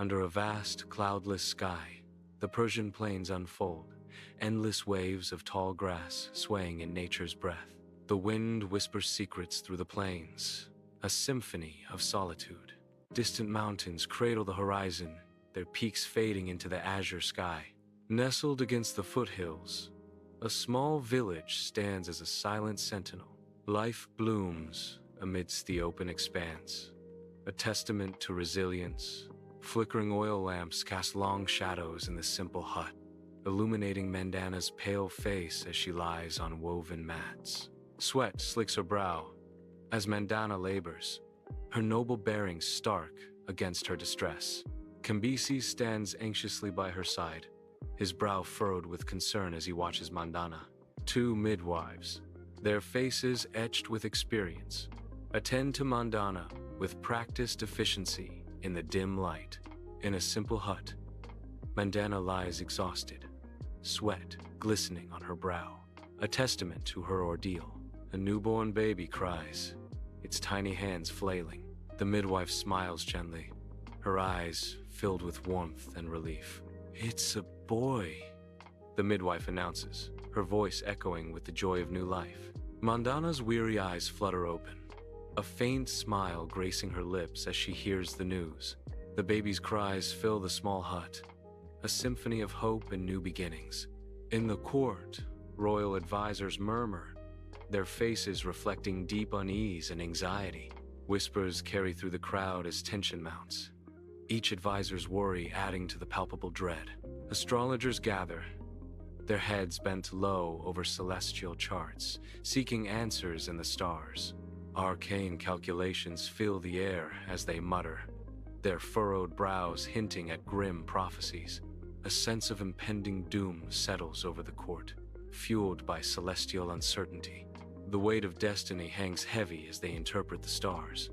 Under a vast, cloudless sky, the Persian plains unfold, endless waves of tall grass swaying in nature's breath. The wind whispers secrets through the plains, a symphony of solitude. Distant mountains cradle the horizon, their peaks fading into the azure sky. Nestled against the foothills, a small village stands as a silent sentinel. Life blooms amidst the open expanse, a testament to resilience. Flickering oil lamps cast long shadows in the simple hut, illuminating Mandana's pale face as she lies on woven mats. Sweat slicks her brow as Mandana labors, her noble bearing stark against her distress. Cambyses stands anxiously by her side, his brow furrowed with concern as he watches Mandana. Two midwives, their faces etched with experience, attend to Mandana with practiced efficiency in the dim light. In a simple hut, Mandana lies exhausted, sweat glistening on her brow, a testament to her ordeal. A newborn baby cries, its tiny hands flailing. The midwife smiles gently, her eyes filled with warmth and relief. "It's a boy," the midwife announces, her voice echoing with the joy of new life. Mandana's weary eyes flutter open, a faint smile gracing her lips as she hears the news. The baby's cries fill the small hut, a symphony of hope and new beginnings. In the court, royal advisors murmur, their faces reflecting deep unease and anxiety. Whispers carry through the crowd as tension mounts, each advisor's worry adding to the palpable dread. Astrologers gather, their heads bent low over celestial charts, seeking answers in the stars. Arcane calculations fill the air as they mutter, their furrowed brows hinting at grim prophecies. A sense of impending doom settles over the court, fueled by celestial uncertainty. The weight of destiny hangs heavy as they interpret the stars,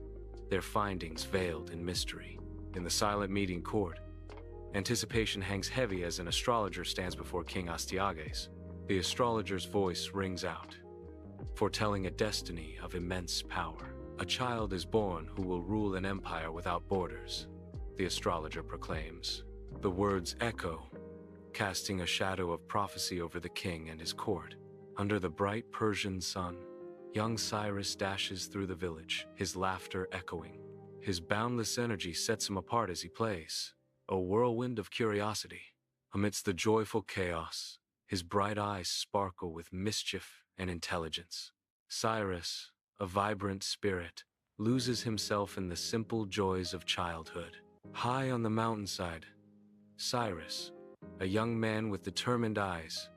their findings veiled in mystery. In the silent meeting court, anticipation hangs heavy as an astrologer stands before King Astyages. The astrologer's voice rings out, foretelling a destiny of immense power. A child is born who will rule an empire without borders, the astrologer proclaims. The words echo, casting a shadow of prophecy over the king and his court. Under the bright Persian sun, young Cyrus dashes through the village, his laughter echoing. His boundless energy sets him apart as he plays, a whirlwind of curiosity. Amidst the joyful chaos, his bright eyes sparkle with mischief and intelligence. Cyrus, a vibrant spirit, loses himself in the simple joys of childhood. High on the mountainside, Cyrus, a young man with determined eyes,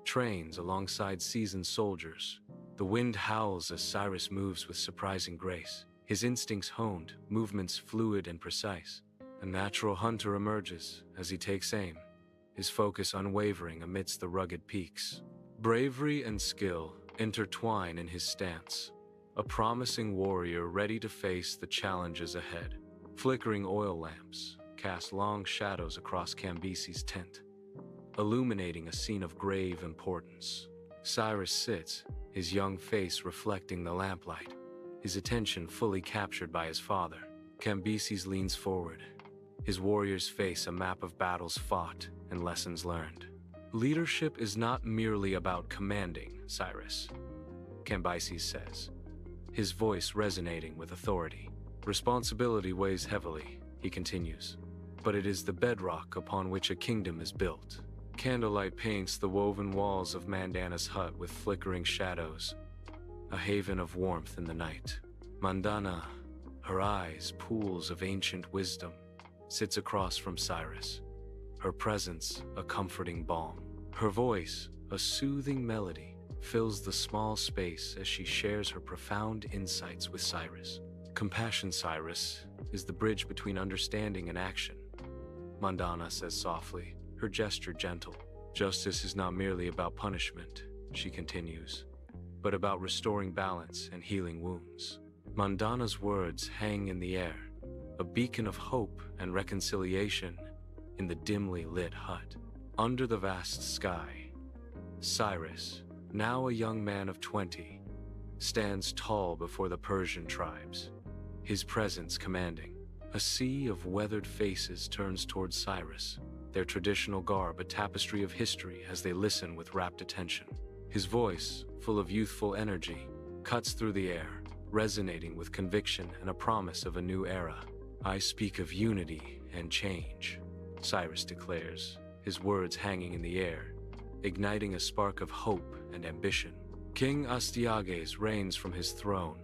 trains alongside seasoned soldiers. The wind howls as Cyrus moves with surprising grace, his instincts honed, movements fluid and precise. A natural hunter emerges as he takes aim, his focus unwavering amidst the rugged peaks. Bravery and skill intertwine in his stance, a promising warrior ready to face the challenges ahead. Flickering oil lamps cast long shadows across Cambyses' tent, illuminating a scene of grave importance. Cyrus sits, his young face reflecting the lamplight, his attention fully captured by his father. Cambyses leans forward, his warrior's face a map of battles fought and lessons learned. "Leadership is not merely about commanding, Cyrus," Cambyses says, his voice resonating with authority. "Responsibility weighs heavily," he continues, "but it is the bedrock upon which a kingdom is built." Candlelight paints the woven walls of Mandana's hut with flickering shadows, a haven of warmth in the night. Mandana, her eyes pools of ancient wisdom, sits across from Cyrus, her presence a comforting balm. Her voice, a soothing melody, fills the small space as she shares her profound insights with Cyrus. "Compassion, Cyrus, is the bridge between understanding and action," Mandana says softly, her gesture gentle. "Justice is not merely about punishment," she continues, "but about restoring balance and healing wounds." Mandana's words hang in the air, a beacon of hope and reconciliation in the dimly lit hut. Under the vast sky, Cyrus, now a young man of 20, stands tall before the Persian tribes, his presence commanding. A sea of weathered faces turns towards Cyrus, their traditional garb a tapestry of history as they listen with rapt attention. His voice, full of youthful energy, cuts through the air, resonating with conviction and a promise of a new era. "I speak of unity and change," Cyrus declares, his words hanging in the air, igniting a spark of hope and ambition. King Astyages reigns from his throne,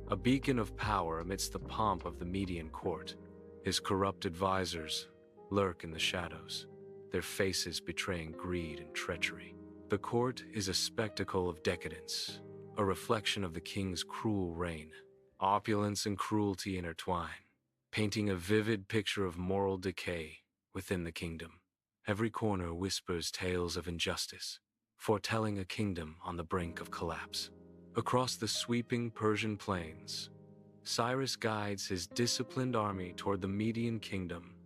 a beacon of power amidst the pomp of the Median court. His corrupt advisors lurk in the shadows, their faces betraying greed and treachery. The court is a spectacle of decadence, a reflection of the king's cruel reign. Opulence and cruelty intertwine, painting a vivid picture of moral decay within the kingdom. Every corner whispers tales of injustice, foretelling a kingdom on the brink of collapse. Across the sweeping Persian plains, Cyrus guides his disciplined army toward the Median kingdom,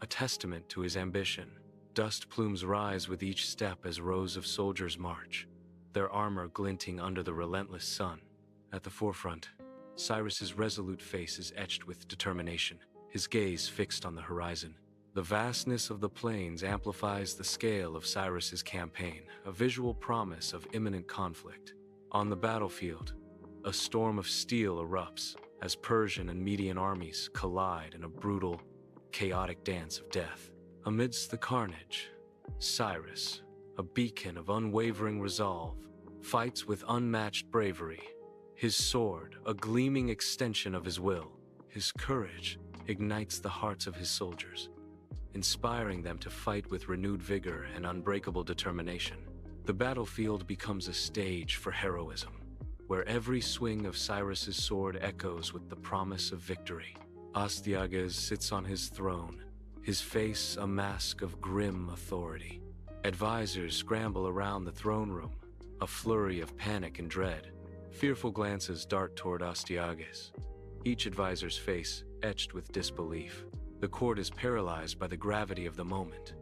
a testament to his ambition. Dust plumes rise with each step as rows of soldiers march, their armor glinting under the relentless sun. At the forefront, Cyrus's resolute face is etched with determination, his gaze fixed on the horizon. The vastness of the plains amplifies the scale of Cyrus's campaign, a visual promise of imminent conflict. On the battlefield, a storm of steel erupts as Persian and Median armies collide in a brutal, chaotic dance of death. Amidst the carnage, Cyrus, a beacon of unwavering resolve, fights with unmatched bravery. His sword, a gleaming extension of his will, his courage ignites the hearts of his soldiers, inspiring them to fight with renewed vigor and unbreakable determination. The battlefield becomes a stage for heroism, where every swing of Cyrus's sword echoes with the promise of victory. Astyages sits on his throne, his face a mask of grim authority. Advisors scramble around the throne room, a flurry of panic and dread. Fearful glances dart toward Astyages, each advisor's face etched with disbelief. The court is paralyzed by the gravity of the moment,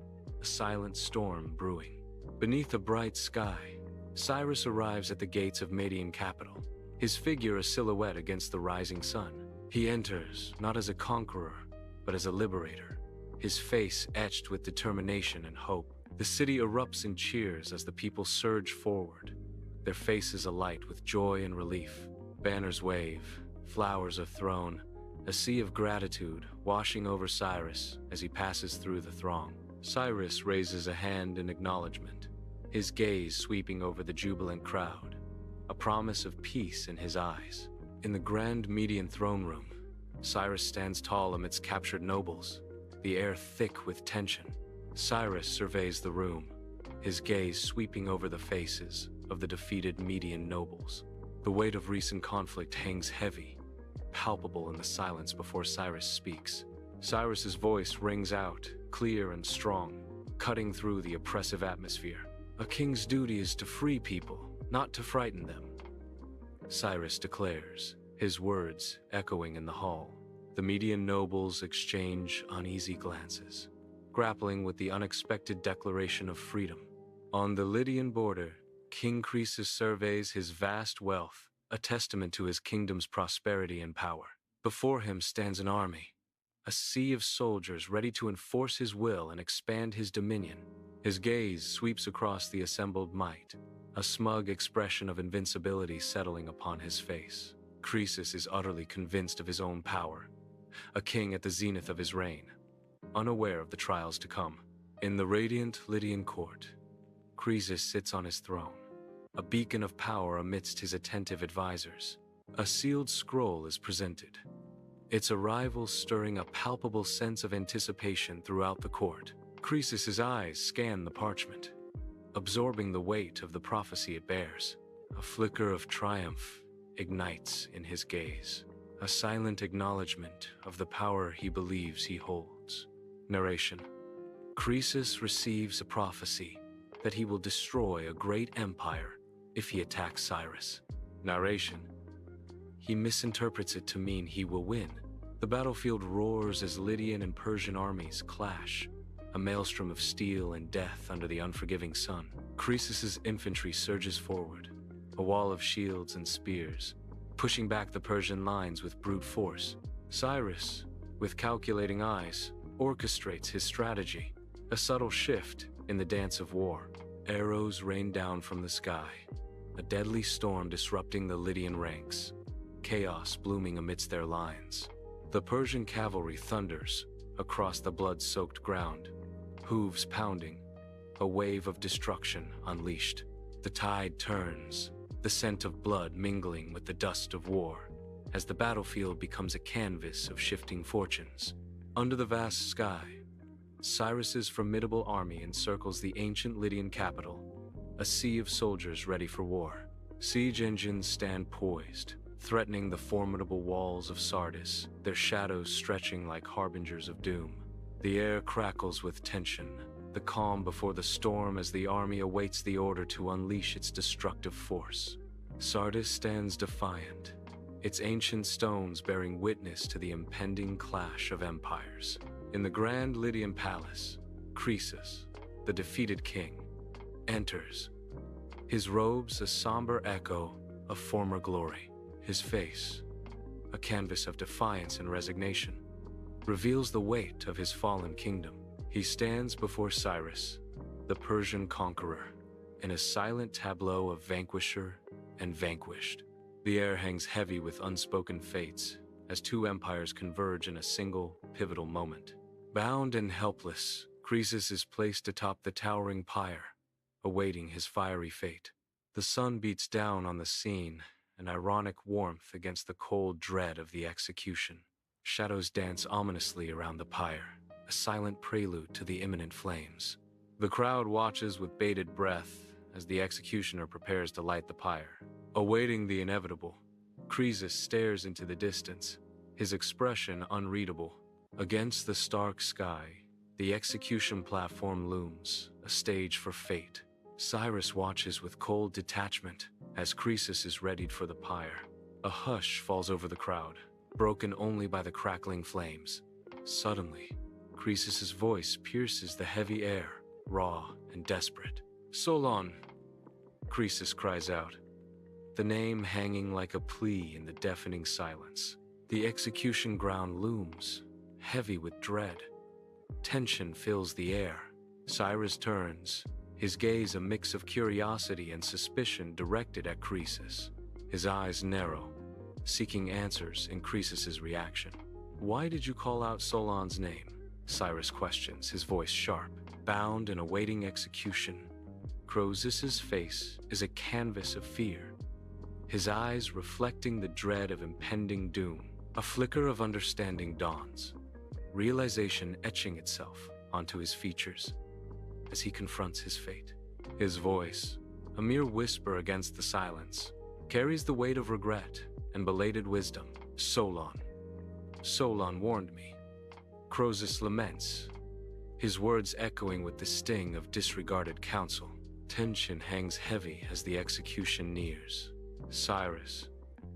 a silent storm brewing. Beneath a bright sky, Cyrus arrives at the gates of Median capital, his figure a silhouette against the rising sun. He enters, not as a conqueror, but as a liberator, his face etched with determination and hope. The city erupts in cheers as the people surge forward, their faces alight with joy and relief. Banners wave, flowers are thrown, a sea of gratitude washing over Cyrus as he passes through the throng. Cyrus raises a hand in acknowledgement, his gaze sweeping over the jubilant crowd, a promise of peace in his eyes. In the grand Median throne room, Cyrus stands tall amidst captured nobles, the air thick with tension. Cyrus surveys the room, his gaze sweeping over the faces of the defeated Median nobles. The weight of recent conflict hangs heavy, palpable in the silence before Cyrus speaks. Cyrus's voice rings out, clear and strong, cutting through the oppressive atmosphere. "A king's duty is to free people, not to frighten them," Cyrus declares, his words echoing in the hall. The Median nobles exchange uneasy glances, grappling with the unexpected declaration of freedom. On the Lydian border, King Croesus surveys his vast wealth, a testament to his kingdom's prosperity and power. Before him stands an army, a sea of soldiers ready to enforce his will and expand his dominion. His gaze sweeps across the assembled might, a smug expression of invincibility settling upon his face. Croesus is utterly convinced of his own power, a king at the zenith of his reign, unaware of the trials to come. In the radiant Lydian court, Croesus sits on his throne, a beacon of power amidst his attentive advisors. A sealed scroll is presented, its arrival stirring a palpable sense of anticipation throughout the court. Croesus's eyes scan the parchment, absorbing the weight of the prophecy it bears. A flicker of triumph ignites in his gaze, a silent acknowledgement of the power he believes he holds. Narration: Croesus receives a prophecy that he will destroy a great empire if he attacks Cyrus. Narration: he misinterprets it to mean he will win. The battlefield roars as Lydian and Persian armies clash, a maelstrom of steel and death under the unforgiving sun. Croesus's infantry surges forward, a wall of shields and spears, pushing back the Persian lines with brute force. Cyrus, with calculating eyes, orchestrates his strategy, a subtle shift in the dance of war. Arrows rain down from the sky, a deadly storm disrupting the Lydian ranks, chaos blooming amidst their lines. The Persian cavalry thunders across the blood-soaked ground, hooves pounding, a wave of destruction unleashed. The tide turns, the scent of blood mingling with the dust of war, as the battlefield becomes a canvas of shifting fortunes. Under the vast sky, Cyrus's formidable army encircles the ancient Lydian capital, a sea of soldiers ready for war. Siege engines stand poised, threatening the formidable walls of Sardis, their shadows stretching like harbingers of doom. The air crackles with tension, the calm before the storm as the army awaits the order to unleash its destructive force. Sardis stands defiant, its ancient stones bearing witness to the impending clash of empires. In the grand Lydian palace, Croesus, the defeated king, enters, his robes a somber echo of former glory. His face, a canvas of defiance and resignation, reveals the weight of his fallen kingdom. He stands before Cyrus, the Persian conqueror, in a silent tableau of vanquisher and vanquished. The air hangs heavy with unspoken fates as two empires converge in a single, pivotal moment. Bound and helpless, Croesus is placed atop the towering pyre, awaiting his fiery fate. The sun beats down on the scene, an ironic warmth against the cold dread of the execution. Shadows dance ominously around the pyre, a silent prelude to the imminent flames. The crowd watches with bated breath as the executioner prepares to light the pyre. Awaiting the inevitable, Croesus stares into the distance, his expression unreadable. Against the stark sky, the execution platform looms, a stage for fate. Cyrus watches with cold detachment as Croesus is readied for the pyre. A hush falls over the crowd, broken only by the crackling flames. Suddenly, Croesus's voice pierces the heavy air, raw and desperate. "Solon!" Croesus cries out, the name hanging like a plea in the deafening silence. The execution ground looms, heavy with dread. Tension fills the air. Cyrus turns, his gaze a mix of curiosity and suspicion directed at Croesus. His eyes narrow, seeking answers in Croesus's reaction. "Why did you call out Solon's name?" Cyrus questions, his voice sharp. Bound and awaiting execution, Croesus's face is a canvas of fear, his eyes reflecting the dread of impending doom. A flicker of understanding dawns, realization etching itself onto his features as he confronts his fate. His voice, a mere whisper against the silence, carries the weight of regret and belated wisdom. "Solon. Solon warned me." Croesus laments, his words echoing with the sting of disregarded counsel. Tension hangs heavy as the execution nears. Cyrus,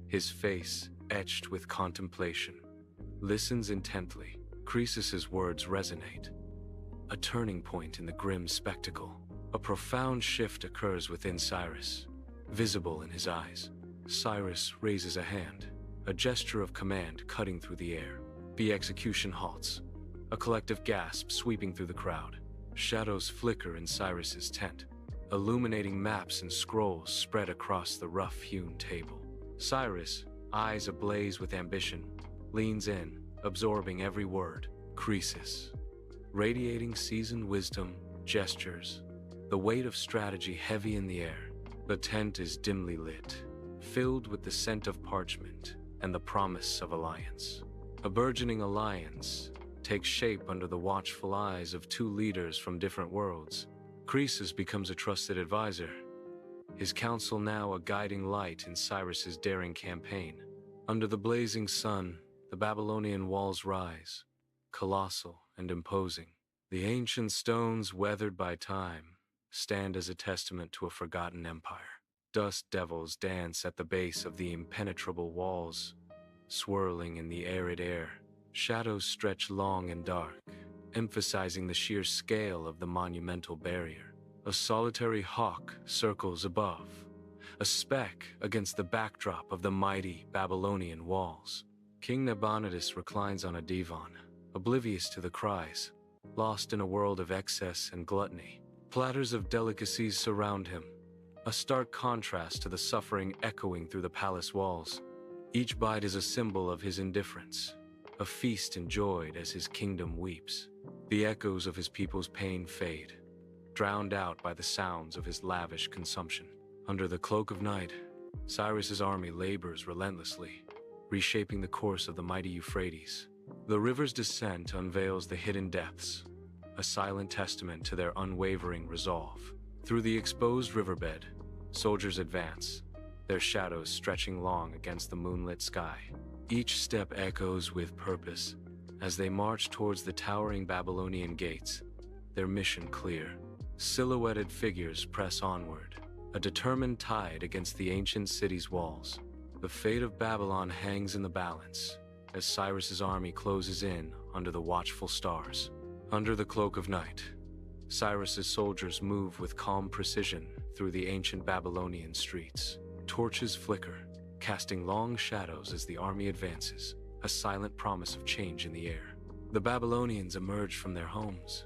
his face etched with contemplation, listens intently. Croesus's words resonate. A turning point in the grim spectacle. A profound shift occurs within Cyrus, visible in his eyes. Cyrus raises a hand, a gesture of command cutting through the air. The execution halts, a collective gasp sweeping through the crowd. Shadows flicker in Cyrus's tent, illuminating maps and scrolls spread across the rough-hewn table. Cyrus, eyes ablaze with ambition, leans in, absorbing every word. Croesus, radiating seasoned wisdom, gestures, the weight of strategy heavy in the air. The tent is dimly lit, filled with the scent of parchment and the promise of alliance. A burgeoning alliance takes shape under the watchful eyes of two leaders from different worlds. Croesus becomes a trusted advisor, his counsel now a guiding light in Cyrus's daring campaign. Under the blazing sun, the Babylonian walls rise, colossal and imposing. The ancient stones, weathered by time, stand as a testament to a forgotten empire. Dust devils dance at the base of the impenetrable walls, swirling in the arid air. Shadows stretch long and dark, emphasizing the sheer scale of the monumental barrier. A solitary hawk circles above, a speck against the backdrop of the mighty Babylonian walls. King Nabonidus reclines on a divan, oblivious to the cries, lost in a world of excess and gluttony. Platters of delicacies surround him, a stark contrast to the suffering echoing through the palace walls. Each bite is a symbol of his indifference, a feast enjoyed as his kingdom weeps. The echoes of his people's pain fade, drowned out by the sounds of his lavish consumption. Under the cloak of night, Cyrus's army labors relentlessly, reshaping the course of the mighty Euphrates. The river's descent unveils the hidden depths, a silent testament to their unwavering resolve. Through the exposed riverbed, soldiers advance, their shadows stretching long against the moonlit sky. Each step echoes with purpose as they march towards the towering Babylonian gates, their mission clear. Silhouetted figures press onward, a determined tide against the ancient city's walls. The fate of Babylon hangs in the balance as Cyrus's army closes in under the watchful stars. Under the cloak of night, Cyrus's soldiers move with calm precision through the ancient Babylonian streets. Torches flicker, casting long shadows as the army advances, a silent promise of change in the air. The Babylonians emerge from their homes,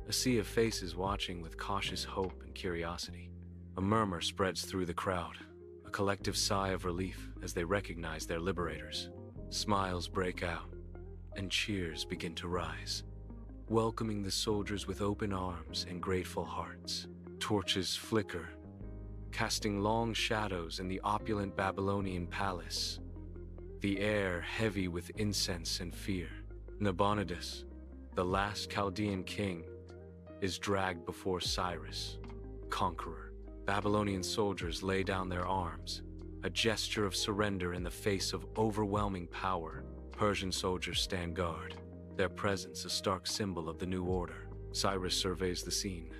a sea of faces watching with cautious hope and curiosity. A murmur spreads through the crowd, a collective sigh of relief as they recognize their liberators. Smiles break out, and cheers begin to rise, welcoming the soldiers with open arms and grateful hearts. Torches flicker, casting long shadows in the opulent Babylonian palace, the air heavy with incense and fear. Nabonidus, the last Chaldean king, is dragged before Cyrus, conqueror. Babylonian soldiers lay down their arms, a gesture of surrender in the face of overwhelming power. Persian soldiers stand guard, their presence a stark symbol of the new order. Cyrus surveys the scene,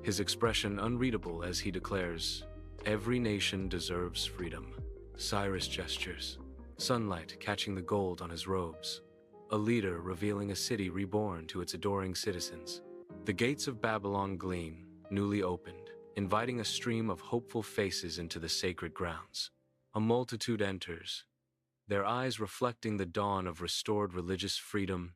his expression unreadable as he declares, "Every nation deserves freedom." Cyrus gestures, sunlight catching the gold on his robes, a leader revealing a city reborn to its adoring citizens. The gates of Babylon gleam, newly opened, inviting a stream of hopeful faces into the sacred grounds. A multitude enters, their eyes reflecting the dawn of restored religious freedom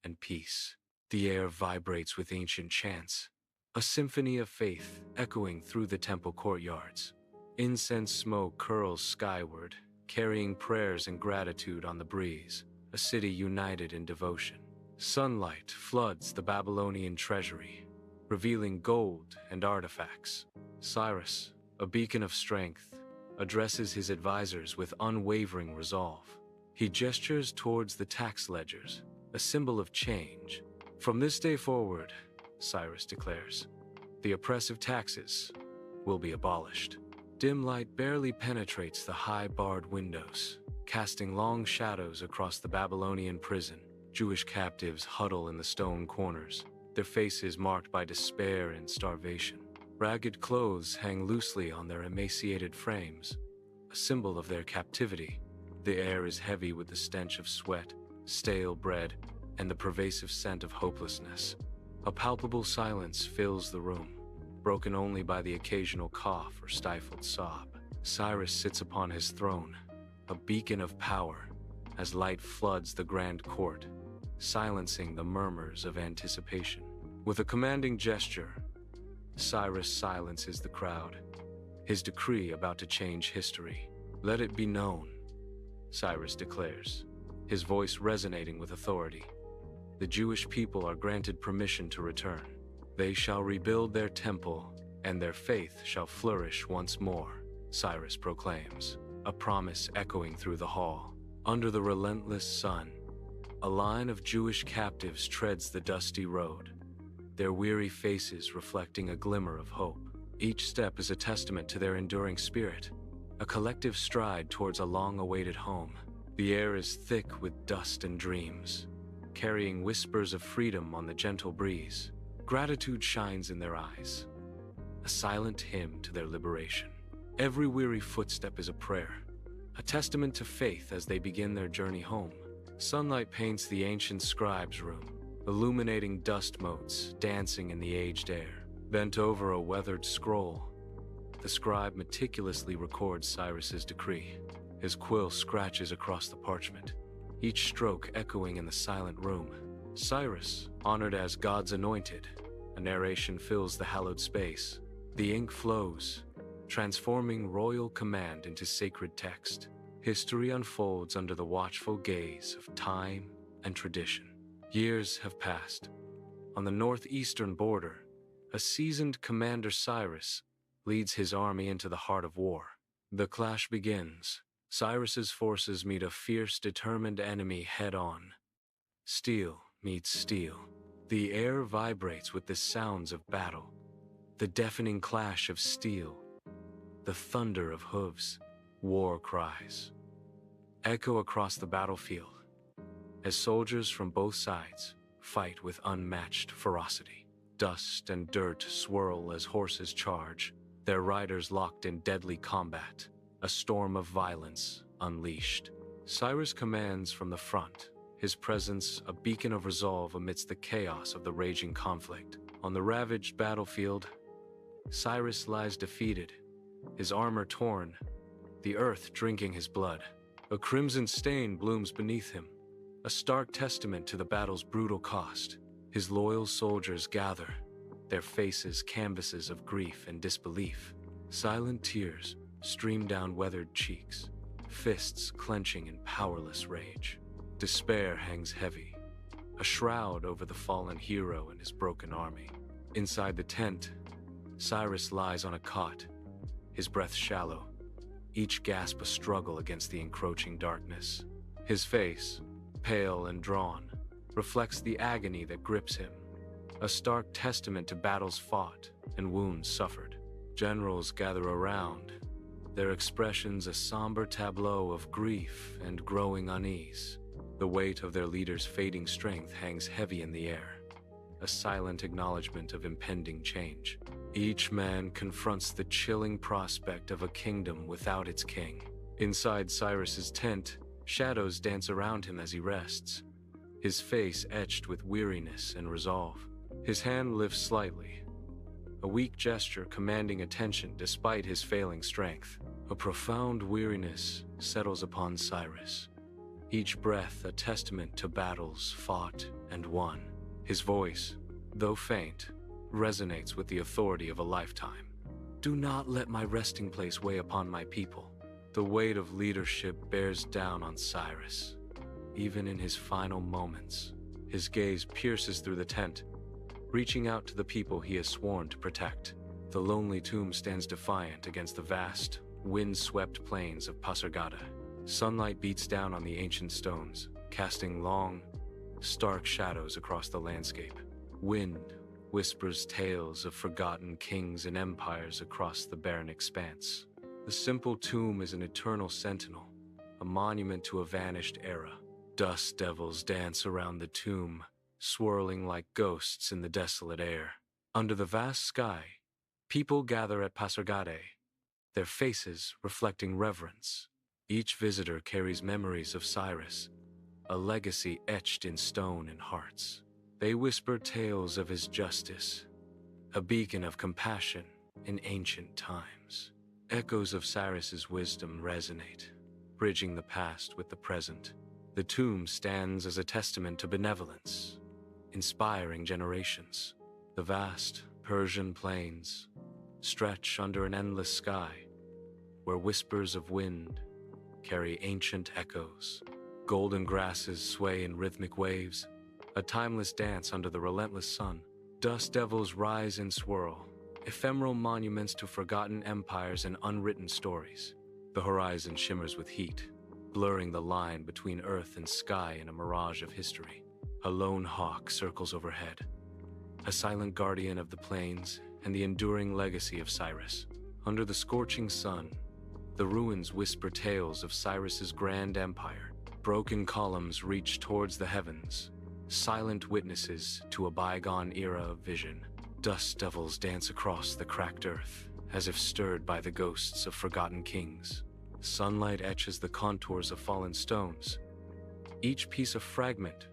and peace. The air vibrates with ancient chants, a symphony of faith echoing through the temple courtyards. Incense smoke curls skyward, carrying prayers and gratitude on the breeze, a city united in devotion. Sunlight floods the Babylonian treasury, revealing gold and artifacts. Cyrus, a beacon of strength, addresses his advisors with unwavering resolve. He gestures towards the tax ledgers, a symbol of change. "From this day forward," Cyrus declares, "the oppressive taxes will be abolished." Dim light barely penetrates the high barred windows, casting long shadows across the Babylonian prison. Jewish captives huddle in the stone corners, their faces marked by despair and starvation. Ragged clothes hang loosely on their emaciated frames, a symbol of their captivity. The air is heavy with the stench of sweat, stale bread, and the pervasive scent of hopelessness. A palpable silence fills the room, broken only by the occasional cough or stifled sob. Cyrus sits upon his throne, a beacon of power, as light floods the grand court, silencing the murmurs of anticipation. With a commanding gesture, Cyrus silences the crowd, his decree about to change history. "Let it be known," Cyrus declares, his voice resonating with authority. "The Jewish people are granted permission to return. They shall rebuild their temple, and their faith shall flourish once more," Cyrus proclaims, a promise echoing through the hall. Under the relentless sun, a line of Jewish captives treads the dusty road, their weary faces reflecting a glimmer of hope. Each step is a testament to their enduring spirit, a collective stride towards a long-awaited home. The air is thick with dust and dreams, carrying whispers of freedom on the gentle breeze. Gratitude shines in their eyes, a silent hymn to their liberation. Every weary footstep is a prayer, a testament to faith as they begin their journey home. Sunlight paints the ancient scribe's room, illuminating dust motes dancing in the aged air. Bent over a weathered scroll, the scribe meticulously records Cyrus's decree. His quill scratches across the parchment, each stroke echoing in the silent room. Cyrus, honored as God's anointed, a narration fills the hallowed space. The ink flows, transforming royal command into sacred text. History unfolds under the watchful gaze of time and tradition. Years have passed. On the northeastern border, a seasoned commander, Cyrus, leads his army into the heart of war. The clash begins. Cyrus's forces meet a fierce, determined enemy head-on. Steel meets steel. The air vibrates with the sounds of battle. The deafening clash of steel, the thunder of hooves, war cries echo across the battlefield as soldiers from both sides fight with unmatched ferocity. Dust and dirt swirl as horses charge, their riders locked in deadly combat, a storm of violence unleashed. Cyrus commands from the front, his presence a beacon of resolve amidst the chaos of the raging conflict. On the ravaged battlefield, Cyrus lies defeated, his armor torn, the earth drinking his blood. A crimson stain blooms beneath him, a stark testament to the battle's brutal cost. His loyal soldiers gather, their faces canvases of grief and disbelief. Silent tears stream down weathered cheeks, fists clenching in powerless rage. Despair hangs heavy, a shroud over the fallen hero and his broken army. Inside the tent, Cyrus lies on a cot, his breath shallow, each gasp a struggle against the encroaching darkness. His face, pale and drawn, reflects the agony that grips him, a stark testament to battles fought and wounds suffered. Generals gather around, their expressions a somber tableau of grief and growing unease. The weight of their leader's fading strength hangs heavy in the air, a silent acknowledgement of impending change. Each man confronts the chilling prospect of a kingdom without its king. Inside Cyrus's tent, shadows dance around him as he rests, his face etched with weariness and resolve. His hand lifts slightly, a weak gesture commanding attention despite his failing strength. A profound weariness settles upon Cyrus, each breath a testament to battles fought and won. His voice, though faint, resonates with the authority of a lifetime. Do not let my resting place weigh upon my people. The weight of leadership bears down on Cyrus. Even in his final moments, his gaze pierces through the tent, reaching out to the people he has sworn to protect. The lonely tomb stands defiant against the vast, wind-swept plains of Pasargada. Sunlight beats down on the ancient stones, casting long, stark shadows across the landscape. Wind whispers tales of forgotten kings and empires across the barren expanse. The simple tomb is an eternal sentinel, a monument to a vanished era. Dust devils dance around the tomb, swirling like ghosts in the desolate air. Under the vast sky, people gather at Pasargade, their faces reflecting reverence. Each visitor carries memories of Cyrus, a legacy etched in stone and hearts. They whisper tales of his justice, a beacon of compassion in ancient times. Echoes of Cyrus's wisdom resonate, bridging the past with the present. The tomb stands as a testament to benevolence, inspiring generations. The vast Persian plains stretch under an endless sky, where whispers of wind carry ancient echoes. Golden grasses sway in rhythmic waves, a timeless dance under the relentless sun. Dust devils rise and swirl, ephemeral monuments to forgotten empires and unwritten stories. The horizon shimmers with heat, blurring the line between earth and sky in a mirage of history. A lone hawk circles overhead, a silent guardian of the plains and the enduring legacy of Cyrus. Under the scorching sun, the ruins whisper tales of Cyrus's grand empire. Broken columns reach towards the heavens, silent witnesses to a bygone era of vision. Dust devils dance across the cracked earth, as if stirred by the ghosts of forgotten kings. Sunlight etches the contours of fallen stones, each piece a fragment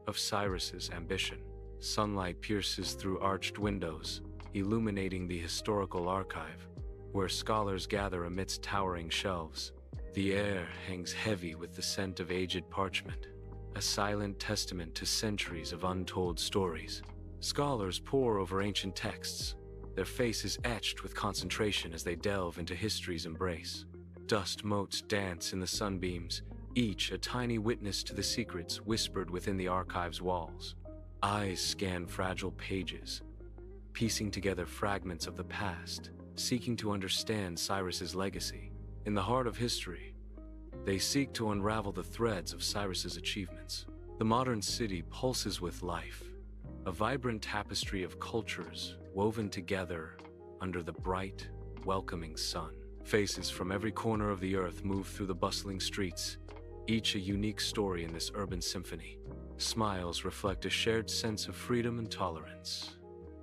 of Cyrus's ambition. Sunlight pierces through arched windows, illuminating the historical archive, where scholars gather amidst towering shelves. The air hangs heavy with the scent of aged parchment, a silent testament to centuries of untold stories. Scholars pore over ancient texts, their faces etched with concentration as they delve into history's embrace. Dust motes dance in the sunbeams, each a tiny witness to the secrets whispered within the archive's walls. Eyes scan fragile pages, piecing together fragments of the past, seeking to understand Cyrus's legacy. In the heart of history, they seek to unravel the threads of Cyrus's achievements. The modern city pulses with life, a vibrant tapestry of cultures woven together under the bright, welcoming sun. Faces from every corner of the earth move through the bustling streets, each a unique story in this urban symphony. Smiles reflect a shared sense of freedom and tolerance,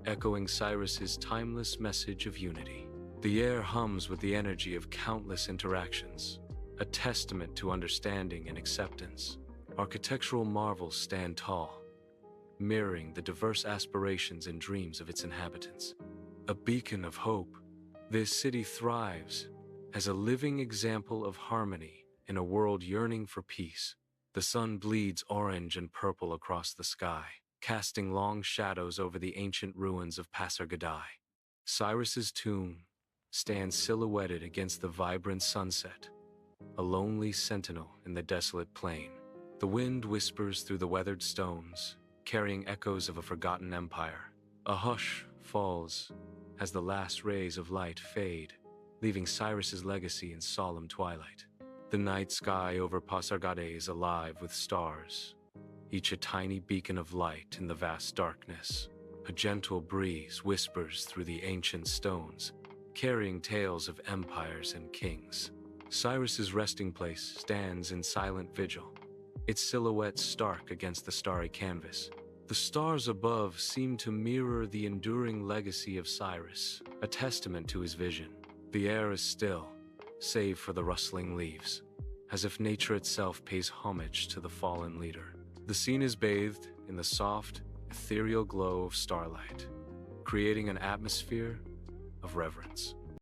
echoing Cyrus's timeless message of unity. The air hums with the energy of countless interactions, a testament to understanding and acceptance. Architectural marvels stand tall, mirroring the diverse aspirations and dreams of its inhabitants. A beacon of hope, this city thrives as a living example of harmony in a world yearning for peace. The sun bleeds orange and purple across the sky, casting long shadows over the ancient ruins of Pasargadae. Cyrus's tomb stands silhouetted against the vibrant sunset, a lonely sentinel in the desolate plain. The wind whispers through the weathered stones, carrying echoes of a forgotten empire. A hush falls as the last rays of light fade, leaving Cyrus's legacy in solemn twilight. The night sky over Pasargadae is alive with stars, each a tiny beacon of light in the vast darkness. A gentle breeze whispers through the ancient stones, carrying tales of empires and kings. Cyrus's resting place stands in silent vigil, its silhouette stark against the starry canvas. The stars above seem to mirror the enduring legacy of Cyrus, a testament to his vision. The air is still, save for the rustling leaves, as if nature itself pays homage to the fallen leader. The scene is bathed in the soft, ethereal glow of starlight, creating an atmosphere of reverence.